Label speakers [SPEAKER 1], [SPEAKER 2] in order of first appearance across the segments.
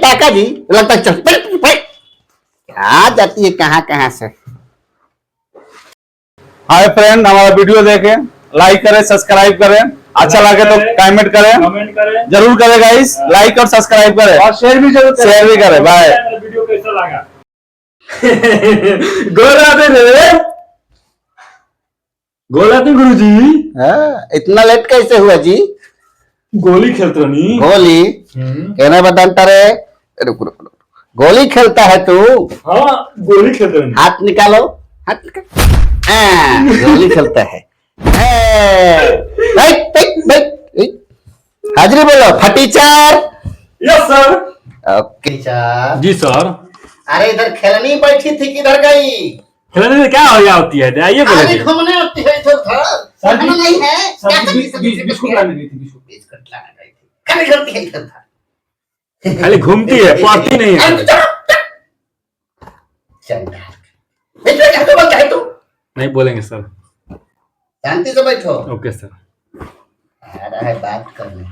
[SPEAKER 1] टाका जी लगता है चल क्या जाती है कहाँ कहाँ से।
[SPEAKER 2] हाय फ्रेंड, हमारा वीडियो देखें, लाइक करें, सब्सक्राइब करें, अच्छा लगे तो कमेंट करें, जरूर करें गाइस, लाइक और सब्सक्राइब करें और शेयर भी करें। बाय।
[SPEAKER 3] वीडियो कैसा लगा? गोला थे गुरु जी।
[SPEAKER 1] इतना लेट कैसे हुआ जी?
[SPEAKER 3] गोली खेलते नहीं।
[SPEAKER 1] गोली कहना बताता रे। रुक रुक रुक, गोली खेलता है तू?
[SPEAKER 3] हाँ गोली खेलते नहीं।
[SPEAKER 1] हाथ निकालो, हाथ निकालो। गोली खेलता है। हाजिरी बोलो फटीचार।
[SPEAKER 3] Yes sir.
[SPEAKER 1] ओके चार
[SPEAKER 3] जी सर।
[SPEAKER 1] अरे इधर खेलनी बैठी थी किधर गई?
[SPEAKER 3] खेलने में क्या हो होती है? आइए बोले।
[SPEAKER 1] घूमने होती है इधर उधर नहीं है।
[SPEAKER 3] बिस्कुट लाने गई थी।
[SPEAKER 1] बिस्कुट लाने गई थी। खाली करती है इधर उधर।
[SPEAKER 3] खाली घूमती है, पढ़ती नहीं है। नहीं बोलेंगे सर।
[SPEAKER 1] शांति से बैठो।
[SPEAKER 3] Okay sir.
[SPEAKER 1] आ रहा है बात करने।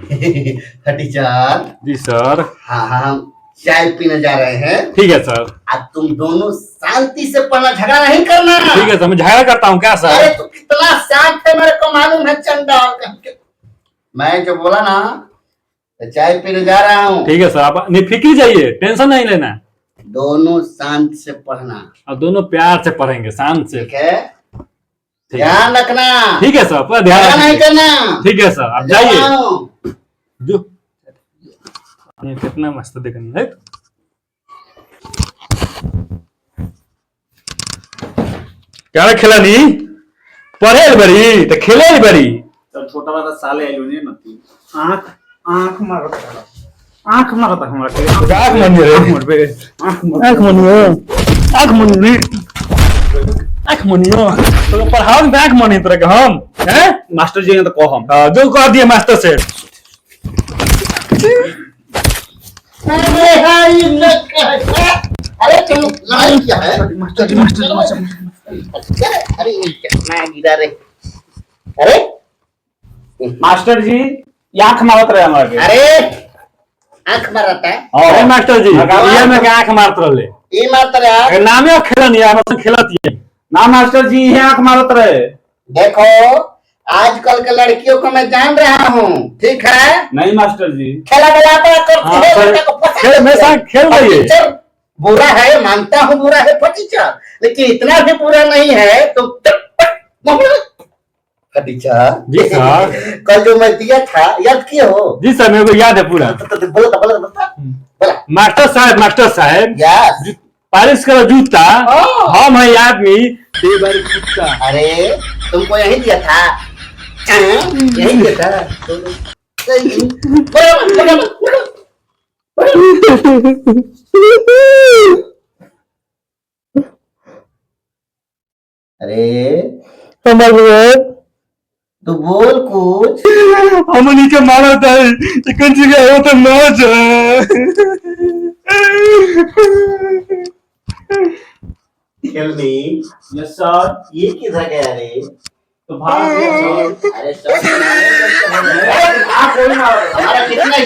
[SPEAKER 1] फटीचार।
[SPEAKER 3] जी सर।
[SPEAKER 1] हाँ हम चाय पीने जा रहे हैं।
[SPEAKER 3] ठीक है सर।
[SPEAKER 1] अब तुम दोनों शांति से पढ़ना, झगड़ा नहीं करना।
[SPEAKER 3] ठीक है सर, मैं झगड़ा करता हूँ क्या सर?
[SPEAKER 1] अरे तू कितना शांत है मेरे को मालूम है चंडाल। मैं जो बोला ना तो चाय पीने जा रहा हूँ।
[SPEAKER 3] ठीक है सर, आप निफिक्री जाइए, टेंशन नहीं लेना।
[SPEAKER 1] दोनों शांत से पढ़ना।
[SPEAKER 3] और दोनों प्यार से पढ़ेंगे, शांत से।
[SPEAKER 1] ठीक है, ध्यान रखना।
[SPEAKER 3] ठीक है सर, पूरा ध्यान
[SPEAKER 1] नहीं करना।
[SPEAKER 3] ठीक है सर, आप जाइए। जो ये कितना मस्त देखनी है। क्या खेला नहीं पढ़े बड़ी तो खेले बड़ी।
[SPEAKER 2] चल छोटा वाला साले आइलो नहीं नती आंख आंख मारत हमरा
[SPEAKER 3] आंख मन रे आंख मनियो तो पढ़ाओ में आंख मनी तरह के हम हैं।
[SPEAKER 2] मास्टर जी ने तो कहो हम
[SPEAKER 3] जो कह दिए मास्टर से।
[SPEAKER 1] अरे तुम लड़ाई क्या है?
[SPEAKER 2] मास्टर जी
[SPEAKER 1] अरे कितना गिरा रे। अरे
[SPEAKER 2] मास्टर जी ये आंख मारत रहे हमारे।
[SPEAKER 1] अरे आंख मारता है?
[SPEAKER 3] अरे मास्टर जी ये में के आंख मारत रहले।
[SPEAKER 1] ये मारता रहा।
[SPEAKER 3] अगर नामे खेलन या मतलब खेलत है
[SPEAKER 2] ना मास्टर जी ये आंख मारत रहे।
[SPEAKER 1] देखो आजकल के लड़कियों को मैं जान रहा हूँ, ठीक है?
[SPEAKER 2] नहीं मास्टर जी
[SPEAKER 1] खेला करती है,
[SPEAKER 3] खेल में साथ खेल रही है।
[SPEAKER 1] फटीचर बुरा है, मानता हूँ बुरा है फटीचर, लेकिन इतना भी बुरा नहीं है। तो फटीचर
[SPEAKER 3] जी सर।
[SPEAKER 1] कल जो मैं दिया था याद किए हो?
[SPEAKER 3] जी सर मेरे को याद है पूरा।
[SPEAKER 1] बोला
[SPEAKER 3] मास्टर साहब
[SPEAKER 1] यस।
[SPEAKER 3] पालिश करो जूता, हम है आदमी देवर कुत्ता।
[SPEAKER 1] अरे तुमको यही दिया था, यही दिया था। अरे तू बोल कुछ।
[SPEAKER 3] हमनी के मारा था चिकन चिकन हो तो मौज।
[SPEAKER 1] खेलनी
[SPEAKER 2] यस सर
[SPEAKER 1] ये किधर गया रे?
[SPEAKER 2] तो भाग गया सर।
[SPEAKER 1] अरे सर हमारा कितना